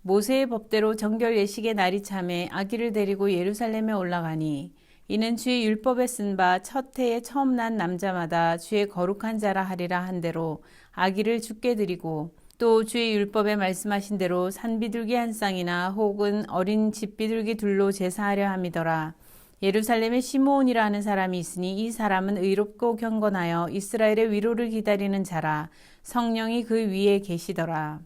모세의 법대로 정결 예식의 날이 참에 아기를 데리고 예루살렘에 올라가니 이는 주의 율법에 쓴 바 첫 해에 처음 난 남자마다 주의 거룩한 자라 하리라 한 대로 아기를 주께 드리고 또 주의 율법에 말씀하신 대로 산비둘기 한 쌍이나 혹은 어린 집비둘기 둘로 제사하려 함이더라. 예루살렘에 시므온이라 하는 사람이 있으니 이 사람은 의롭고 경건하여 이스라엘의 위로를 기다리는 자라. 성령이 그 위에 계시더라.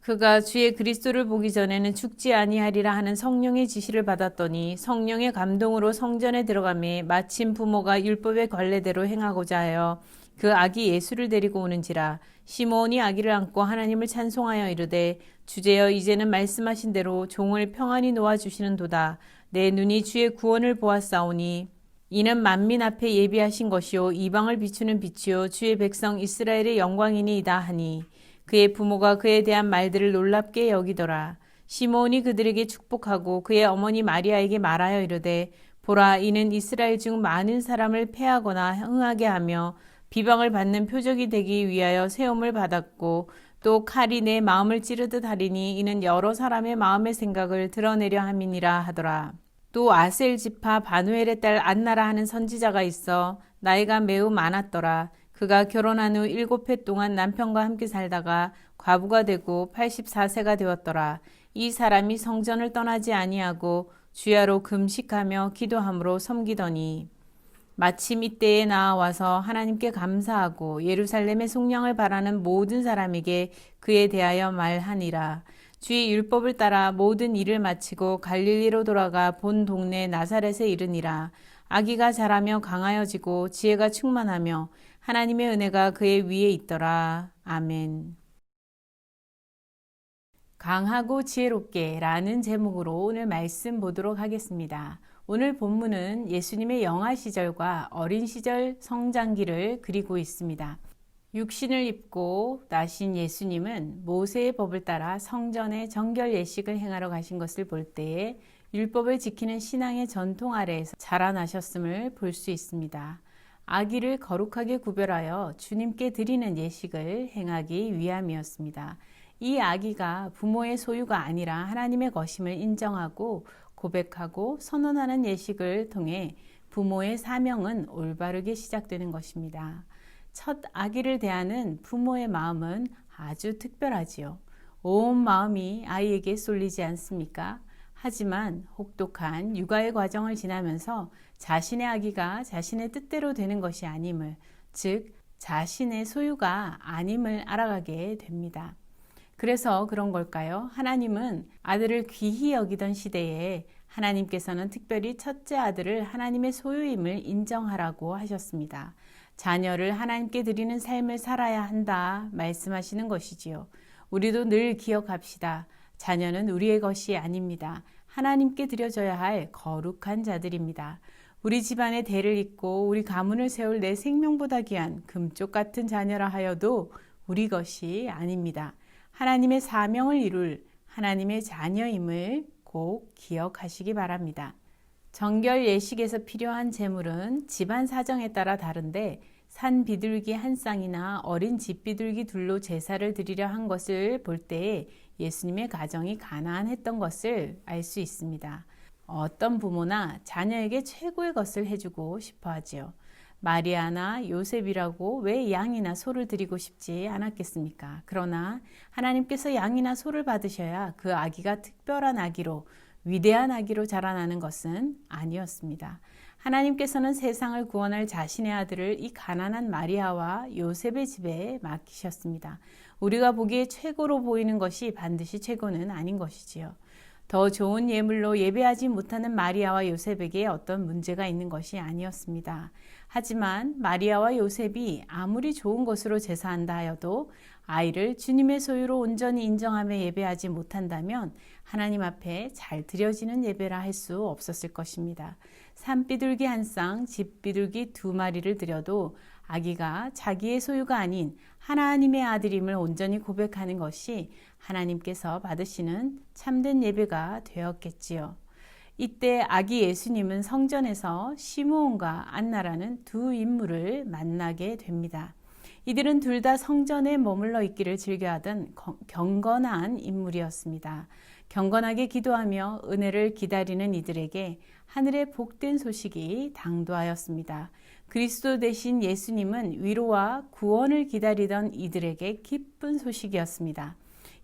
그가 주의 그리스도를 보기 전에는 죽지 아니하리라 하는 성령의 지시를 받았더니 성령의 감동으로 성전에 들어가매 마침 부모가 율법의 관례대로 행하고자 하여 그 아기 예수를 데리고 오는지라. 시므온이 아기를 안고 하나님을 찬송하여 이르되 주제여 이제는 말씀하신 대로 종을 평안히 놓아주시는도다. 내 눈이 주의 구원을 보았사오니 이는 만민 앞에 예비하신 것이요 이방을 비추는 빛이요 주의 백성 이스라엘의 영광이니이다 하니 그의 부모가 그에 대한 말들을 놀랍게 여기더라. 시므온이 그들에게 축복하고 그의 어머니 마리아에게 말하여 이르되 보라 이는 이스라엘 중 많은 사람을 패하거나 흥하게 하며 비방을 받는 표적이 되기 위하여 세움을 받았고 또 칼이 내 마음을 찌르듯 하리니 이는 여러 사람의 마음의 생각을 드러내려 함이니라 하더라. 또 아셀 지파 바누엘의 딸 안나라 하는 선지자가 있어 나이가 매우 많았더라. 그가 결혼한 후 7해 동안 남편과 함께 살다가 과부가 되고 84세가 되었더라. 이 사람이 성전을 떠나지 아니하고 주야로 금식하며 기도함으로 섬기더니 마침 이때에 나와서 하나님께 감사하고 예루살렘의 속량을 바라는 모든 사람에게 그에 대하여 말하니라. 주의 율법을 따라 모든 일을 마치고 갈릴리로 돌아가 본 동네 나사렛에 이르니라. 아기가 자라며 강하여지고 지혜가 충만하며 하나님의 은혜가 그의 위에 있더라. 아멘. 강하고 지혜롭게 라는 제목으로 오늘 말씀 보도록 하겠습니다. 오늘 본문은 예수님의 영아 시절과 어린 시절 성장기를 그리고 있습니다. 육신을 입고 나신 예수님은 모세의 법을 따라 성전에 정결 예식을 행하러 가신 것을 볼 때에 율법을 지키는 신앙의 전통 아래에서 자라나셨음을 볼 수 있습니다. 아기를 거룩하게 구별하여 주님께 드리는 예식을 행하기 위함이었습니다. 이 아기가 부모의 소유가 아니라 하나님의 것임을 인정하고 고백하고 선언하는 예식을 통해 부모의 사명은 올바르게 시작되는 것입니다. 첫 아기를 대하는 부모의 마음은 아주 특별하지요. 온 마음이 아이에게 쏠리지 않습니까? 하지만 혹독한 육아의 과정을 지나면서 자신의 아기가 자신의 뜻대로 되는 것이 아님을, 즉 자신의 소유가 아님을 알아가게 됩니다. 그래서 그런 걸까요? 하나님은 아들을 귀히 여기던 시대에 하나님께서는 특별히 첫째 아들을 하나님의 소유임을 인정하라고 하셨습니다. 자녀를 하나님께 드리는 삶을 살아야 한다 말씀하시는 것이지요. 우리도 늘 기억합시다. 자녀는 우리의 것이 아닙니다. 하나님께 드려져야 할 거룩한 자들입니다. 우리 집안의 대를 잇고 우리 가문을 세울 내 생명보다 귀한 금쪽 같은 자녀라 하여도 우리 것이 아닙니다. 하나님의 사명을 이룰 하나님의 자녀임을 꼭 기억하시기 바랍니다. 정결 예식에서 필요한 제물은 집안 사정에 따라 다른데 산 비둘기 한 쌍이나 어린 집 비둘기 둘로 제사를 드리려 한 것을 볼 때에 예수님의 가정이 가난했던 것을 알 수 있습니다. 어떤 부모나 자녀에게 최고의 것을 해주고 싶어 하지요. 마리아나 요셉이라고 왜 양이나 소를 드리고 싶지 않았겠습니까? 그러나 하나님께서 양이나 소를 받으셔야 그 아기가 특별한 아기로, 위대한 아기로 자라나는 것은 아니었습니다. 하나님께서는 세상을 구원할 자신의 아들을 이 가난한 마리아와 요셉의 집에 맡기셨습니다. 우리가 보기에 최고로 보이는 것이 반드시 최고는 아닌 것이지요. 더 좋은 예물로 예배하지 못하는 마리아와 요셉에게 어떤 문제가 있는 것이 아니었습니다. 하지만 마리아와 요셉이 아무리 좋은 것으로 제사한다 하여도 아이를 주님의 소유로 온전히 인정하며 예배하지 못한다면 하나님 앞에 잘 드려지는 예배라 할 수 없었을 것입니다. 산비둘기 한 쌍, 집비둘기 2마리를 드려도 아기가 자기의 소유가 아닌 하나님의 아들임을 온전히 고백하는 것이 하나님께서 받으시는 참된 예배가 되었겠지요. 이때 아기 예수님은 성전에서 시므온과 안나라는 두 인물을 만나게 됩니다. 이들은 둘 다 성전에 머물러 있기를 즐겨하던 경건한 인물이었습니다. 경건하게 기도하며 은혜를 기다리는 이들에게 하늘의 복된 소식이 당도하였습니다. 그리스도 되신 예수님은 위로와 구원을 기다리던 이들에게 기쁜 소식이었습니다.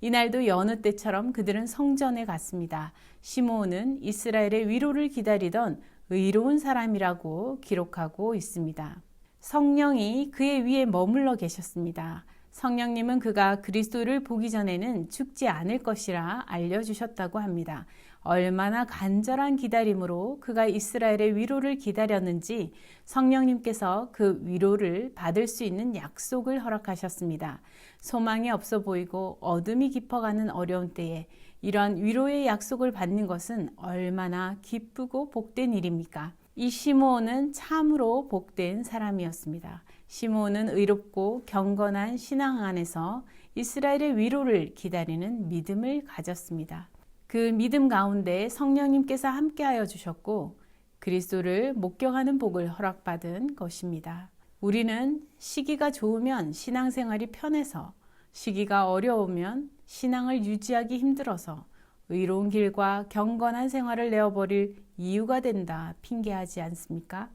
이날도 여느 때처럼 그들은 성전에 갔습니다. 시므온은 이스라엘의 위로를 기다리던 의로운 사람이라고 기록하고 있습니다. 성령이 그의 위에 머물러 계셨습니다. 성령님은 그가 그리스도를 보기 전에는 죽지 않을 것이라 알려주셨다고 합니다. 얼마나 간절한 기다림으로 그가 이스라엘의 위로를 기다렸는지 성령님께서 그 위로를 받을 수 있는 약속을 허락하셨습니다. 소망이 없어 보이고 어둠이 깊어가는 어려운 때에 이러한 위로의 약속을 받는 것은 얼마나 기쁘고 복된 일입니까? 이 시므온은 참으로 복된 사람이었습니다. 시므온은 의롭고 경건한 신앙 안에서 이스라엘의 위로를 기다리는 믿음을 가졌습니다. 그 믿음 가운데 성령님께서 함께하여 주셨고 그리스도를 목격하는 복을 허락받은 것입니다. 우리는 시기가 좋으면 신앙생활이 편해서, 시기가 어려우면 신앙을 유지하기 힘들어서 의로운 길과 경건한 생활을 내어버릴 이유가 된다 핑계하지 않습니까?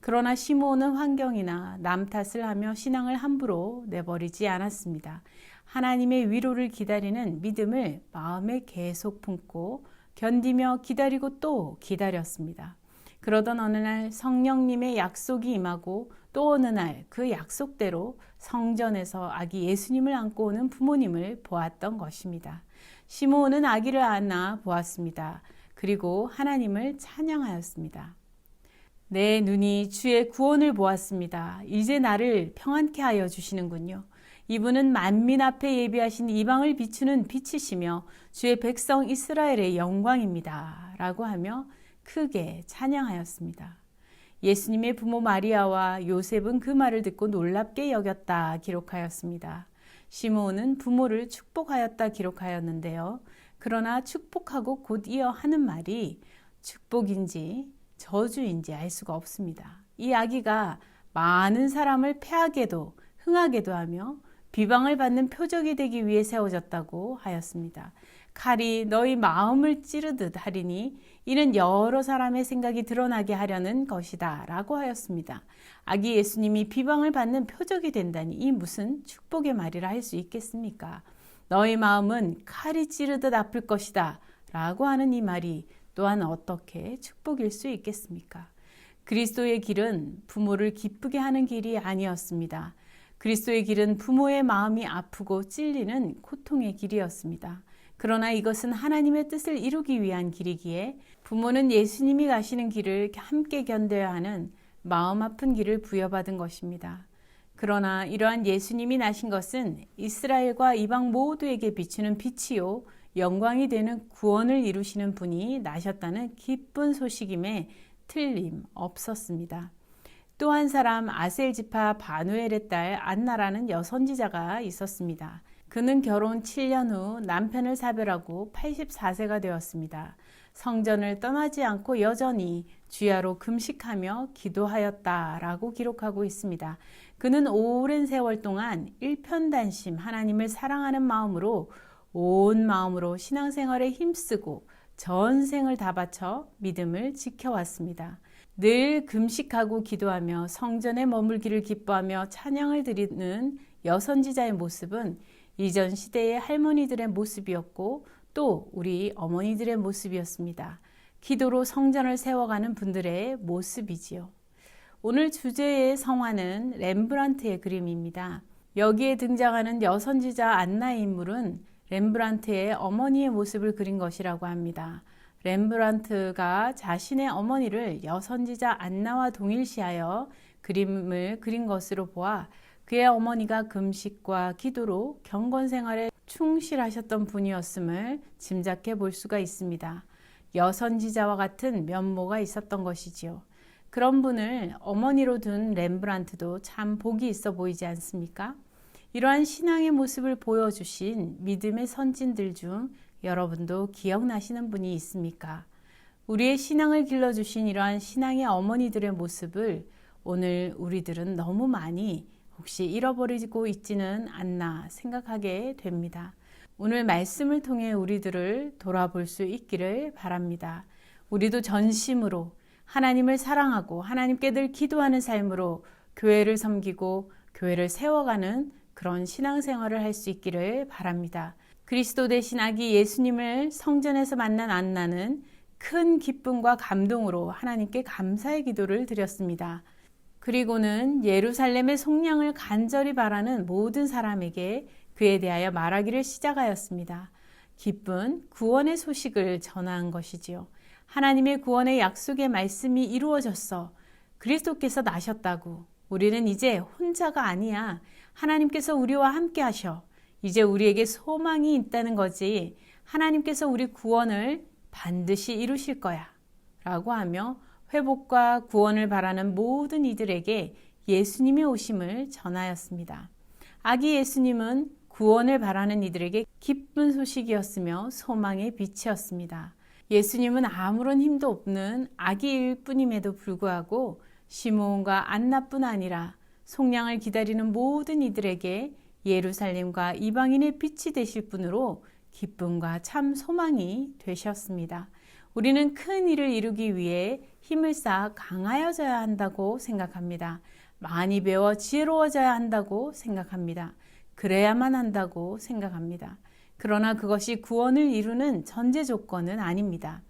그러나 시므온은 환경이나 남 탓을 하며 신앙을 함부로 내버리지 않았습니다. 하나님의 위로를 기다리는 믿음을 마음에 계속 품고 견디며 기다리고 또 기다렸습니다. 그러던 어느 날 성령님의 약속이 임하고 또 어느 날 그 약속대로 성전에서 아기 예수님을 안고 오는 부모님을 보았던 것입니다. 시므온은 아기를 안아 보았습니다. 그리고 하나님을 찬양하였습니다. 내 눈이 주의 구원을 보았습니다. 이제 나를 평안케 하여 주시는군요. 이분은 만민 앞에 예비하신 이방을 비추는 빛이시며 주의 백성 이스라엘의 영광입니다. 라고 하며 크게 찬양하였습니다. 예수님의 부모 마리아와 요셉은 그 말을 듣고 놀랍게 여겼다 기록하였습니다. 시므온은 부모를 축복하였다 기록하였는데요. 그러나 축복하고 곧 이어 하는 말이 축복인지 저주인지 알 수가 없습니다. 이 아기가 많은 사람을 패하게도 흥하게도 하며 비방을 받는 표적이 되기 위해 세워졌다고 하였습니다. 칼이 너희 마음을 찌르듯 하리니 이는 여러 사람의 생각이 드러나게 하려는 것이다 라고 하였습니다. 아기 예수님이 비방을 받는 표적이 된다니 이 무슨 축복의 말이라 할 수 있겠습니까? 너희 마음은 칼이 찌르듯 아플 것이다 라고 하는 이 말이 또한 어떻게 축복일 수 있겠습니까? 그리스도의 길은 부모를 기쁘게 하는 길이 아니었습니다. 그리스도의 길은 부모의 마음이 아프고 찔리는 고통의 길이었습니다. 그러나 이것은 하나님의 뜻을 이루기 위한 길이기에 부모는 예수님이 가시는 길을 함께 견뎌야 하는 마음 아픈 길을 부여받은 것입니다. 그러나 이러한 예수님이 나신 것은 이스라엘과 이방 모두에게 비추는 빛이요 영광이 되는 구원을 이루시는 분이 나셨다는 기쁜 소식임에 틀림없었습니다. 또 한 사람 아셀 지파 바누엘의 딸 안나라는 여선지자가 있었습니다. 그는 결혼 7년 후 남편을 사별하고 84세가 되었습니다. 성전을 떠나지 않고 여전히 주야로 금식하며 기도하였다라고 기록하고 있습니다. 그는 오랜 세월 동안 일편단심 하나님을 사랑하는 마음으로 온 마음으로 신앙생활에 힘쓰고 전생을 다 바쳐 믿음을 지켜왔습니다. 늘 금식하고 기도하며 성전에 머물기를 기뻐하며 찬양을 드리는 여선지자의 모습은 이전 시대의 할머니들의 모습이었고 또 우리 어머니들의 모습이었습니다. 기도로 성전을 세워가는 분들의 모습이지요. 오늘 주제의 성화는 렘브란트의 그림입니다. 여기에 등장하는 여선지자 안나의 인물은 렘브란트의 어머니의 모습을 그린 것이라고 합니다. 렘브란트가 자신의 어머니를 여선지자 안나와 동일시하여 그림을 그린 것으로 보아 그의 어머니가 금식과 기도로 경건 생활에 충실하셨던 분이었음을 짐작해 볼 수가 있습니다. 여선지자와 같은 면모가 있었던 것이지요. 그런 분을 어머니로 둔 렘브란트도 참 복이 있어 보이지 않습니까? 이러한 신앙의 모습을 보여주신 믿음의 선진들 중 여러분도 기억나시는 분이 있습니까? 우리의 신앙을 길러주신 이러한 신앙의 어머니들의 모습을 오늘 우리들은 너무 많이 혹시 잃어버리고 있지는 않나 생각하게 됩니다. 오늘 말씀을 통해 우리들을 돌아볼 수 있기를 바랍니다. 우리도 전심으로 하나님을 사랑하고 하나님께 늘 기도하는 삶으로 교회를 섬기고 교회를 세워가는 그런 신앙생활을 할 수 있기를 바랍니다. 그리스도 대신 아기 예수님을 성전에서 만난 안나는 큰 기쁨과 감동으로 하나님께 감사의 기도를 드렸습니다. 그리고는 예루살렘의 속량을 간절히 바라는 모든 사람에게 그에 대하여 말하기를 시작하였습니다. 기쁜 구원의 소식을 전한 것이지요. 하나님의 구원의 약속의 말씀이 이루어졌어. 그리스도께서 나셨다고. 우리는 이제 혼자가 아니야. 하나님께서 우리와 함께 하셔. 이제 우리에게 소망이 있다는 거지. 하나님께서 우리 구원을 반드시 이루실 거야. 라고 하며 회복과 구원을 바라는 모든 이들에게 예수님의 오심을 전하였습니다. 아기 예수님은 구원을 바라는 이들에게 기쁜 소식이었으며 소망의 빛이었습니다. 예수님은 아무런 힘도 없는 아기일 뿐임에도 불구하고 시므온과 안나뿐 아니라 속량을 기다리는 모든 이들에게 예루살렘과 이방인의 빛이 되실 분으로 기쁨과 참 소망이 되셨습니다. 우리는 큰 일을 이루기 위해 힘을 쌓아 강하여져야 한다고 생각합니다. 많이 배워 지혜로워져야 한다고 생각합니다. 그래야만 한다고 생각합니다. 그러나 그것이 구원을 이루는 전제 조건은 아닙니다.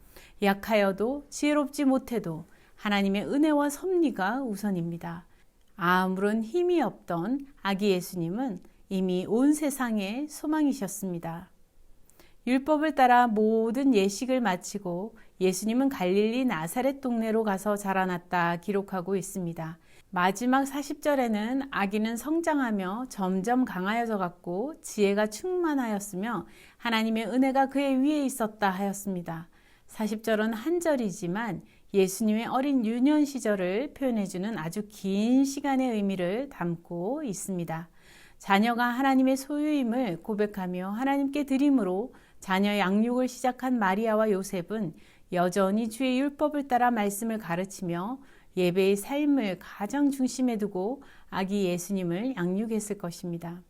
약하여도 지혜롭지 못해도 하나님의 은혜와 섭리가 우선입니다. 아무런 힘이 없던 아기 예수님은 이미 온 세상의 소망이셨습니다. 율법을 따라 모든 예식을 마치고 예수님은 갈릴리 나사렛 동네로 가서 자라났다 기록하고 있습니다. 마지막 40절에는 아기는 성장하며 점점 강하여져 갔고 지혜가 충만하였으며 하나님의 은혜가 그의 위에 있었다 하였습니다. 40절은 한 절이지만 예수님의 어린 유년 시절을 표현해주는 아주 긴 시간의 의미를 담고 있습니다. 자녀가 하나님의 소유임을 고백하며 하나님께 드림으로 자녀 양육을 시작한 마리아와 요셉은 여전히 주의 율법을 따라 말씀을 가르치며 예배의 삶을 가장 중심에 두고 아기 예수님을 양육했을 것입니다.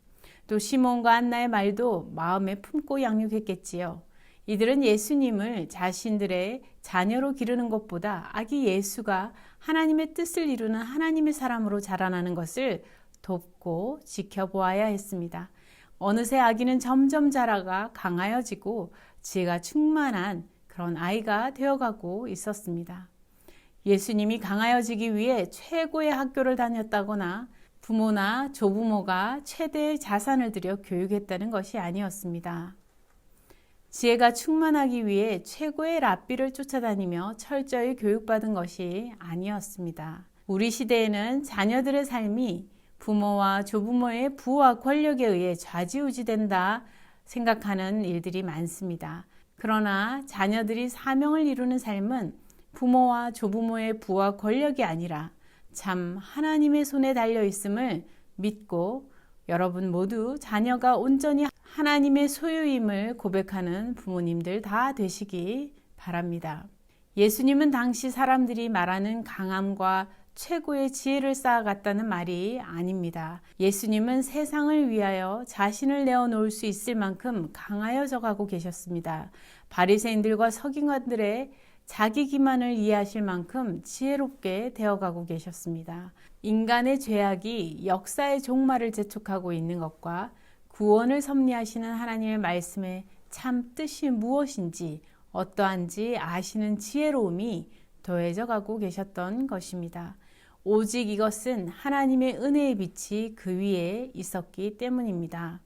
또 시몬과 안나의 말도 마음에 품고 양육했겠지요. 이들은 예수님을 자신들의 자녀로 기르는 것보다 아기 예수가 하나님의 뜻을 이루는 하나님의 사람으로 자라나는 것을 돕고 지켜보아야 했습니다. 어느새 아기는 점점 자라가 강하여지고 지혜가 충만한 그런 아이가 되어가고 있었습니다. 예수님이 강하여지기 위해 최고의 학교를 다녔다거나 부모나 조부모가 최대의 자산을 들여 교육했다는 것이 아니었습니다. 지혜가 충만하기 위해 최고의 랍비를 쫓아다니며 철저히 교육받은 것이 아니었습니다. 우리 시대에는 자녀들의 삶이 부모와 조부모의 부와 권력에 의해 좌지우지된다 생각하는 일들이 많습니다. 그러나 자녀들이 사명을 이루는 삶은 부모와 조부모의 부와 권력이 아니라 참 하나님의 손에 달려 있음을 믿고 여러분 모두 자녀가 온전히 하나님의 소유임을 고백하는 부모님들 다 되시기 바랍니다. 예수님은 당시 사람들이 말하는 강함과 최고의 지혜를 쌓아갔다는 말이 아닙니다. 예수님은 세상을 위하여 자신을 내어놓을 수 있을 만큼 강하여져 가고 계셨습니다. 바리새인들과 서기관들의 자기 기만을 이해하실 만큼 지혜롭게 되어가고 계셨습니다. 인간의 죄악이 역사의 종말을 재촉하고 있는 것과 구원을 섭리하시는 하나님의 말씀의 참 뜻이 무엇인지 어떠한지 아시는 지혜로움이 더해져 가고 계셨던 것입니다. 오직 이것은 하나님의 은혜의 빛이 그 위에 있었기 때문입니다.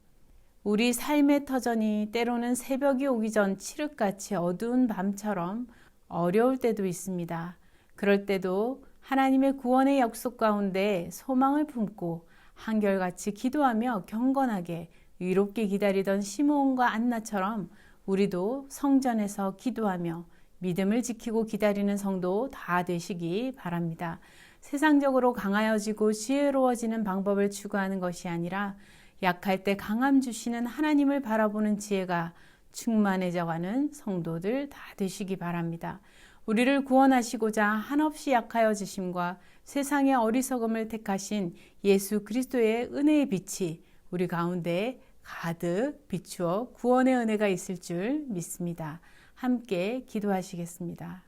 우리 삶의 터전이 때로는 새벽이 오기 전 칠흑같이 어두운 밤처럼 어려울 때도 있습니다. 그럴 때도 하나님의 구원의 약속 가운데 소망을 품고 한결같이 기도하며 경건하게 의롭게 기다리던 시므온과 안나처럼 우리도 성전에서 기도하며 믿음을 지키고 기다리는 성도 다 되시기 바랍니다. 세상적으로 강하여지고 지혜로워지는 방법을 추구하는 것이 아니라 약할 때 강함 주시는 하나님을 바라보는 지혜가 충만해져가는 성도들 다 되시기 바랍니다. 우리를 구원하시고자 한없이 약하여지심과 세상의 어리석음을 택하신 예수 그리스도의 은혜의 빛이 우리 가운데 가득 비추어 구원의 은혜가 있을 줄 믿습니다. 함께 기도하시겠습니다.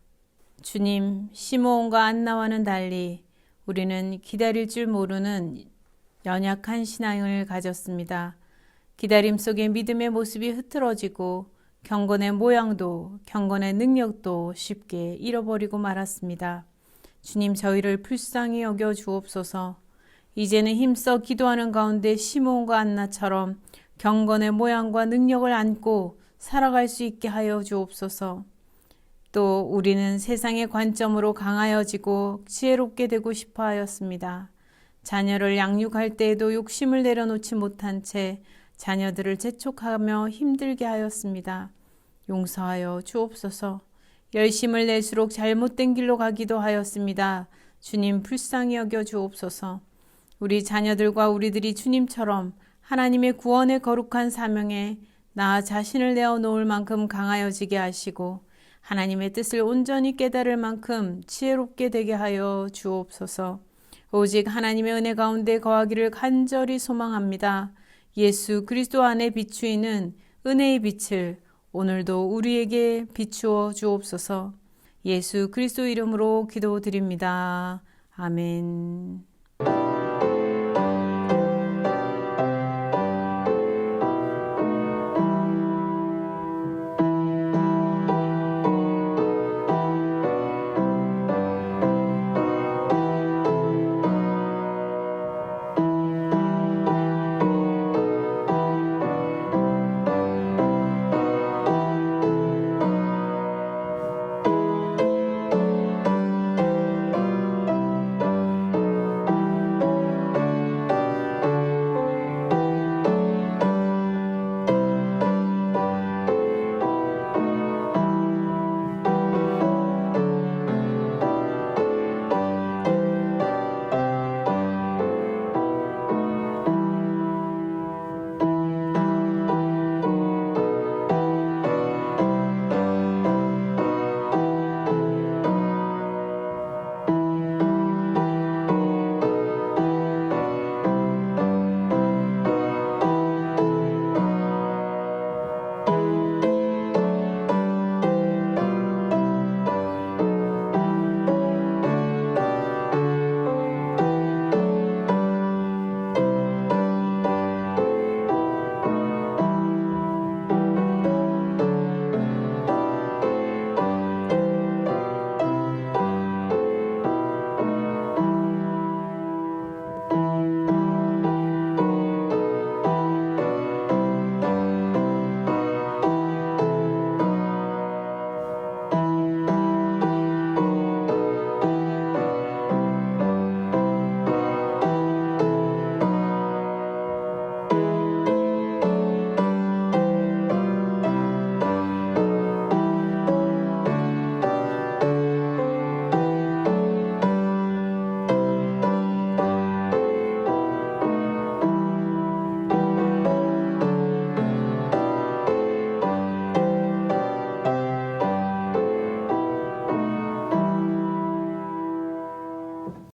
주님, 시므온과 안나와는 달리 우리는 기다릴 줄 모르는 연약한 신앙을 가졌습니다. 기다림 속에 믿음의 모습이 흐트러지고 경건의 모양도 경건의 능력도 쉽게 잃어버리고 말았습니다. 주님, 저희를 불쌍히 여겨 주옵소서. 이제는 힘써 기도하는 가운데 시므온과 안나처럼 경건의 모양과 능력을 안고 살아갈 수 있게 하여 주옵소서. 또 우리는 세상의 관점으로 강하여지고 지혜롭게 되고 싶어 하였습니다. 자녀를 양육할 때에도 욕심을 내려놓지 못한 채 자녀들을 재촉하며 힘들게 하였습니다. 용서하여 주옵소서. 열심을 낼수록 잘못된 길로 가기도 하였습니다. 주님, 불쌍히 여겨 주옵소서. 우리 자녀들과 우리들이 주님처럼 하나님의 구원의 거룩한 사명에 나 자신을 내어 놓을 만큼 강하여지게 하시고 하나님의 뜻을 온전히 깨달을 만큼 지혜롭게 되게 하여 주옵소서. 오직 하나님의 은혜 가운데 거하기를 간절히 소망합니다. 예수 그리스도 안에 비추이는 은혜의 빛을 오늘도 우리에게 비추어 주옵소서. 예수 그리스도 이름으로 기도드립니다. 아멘.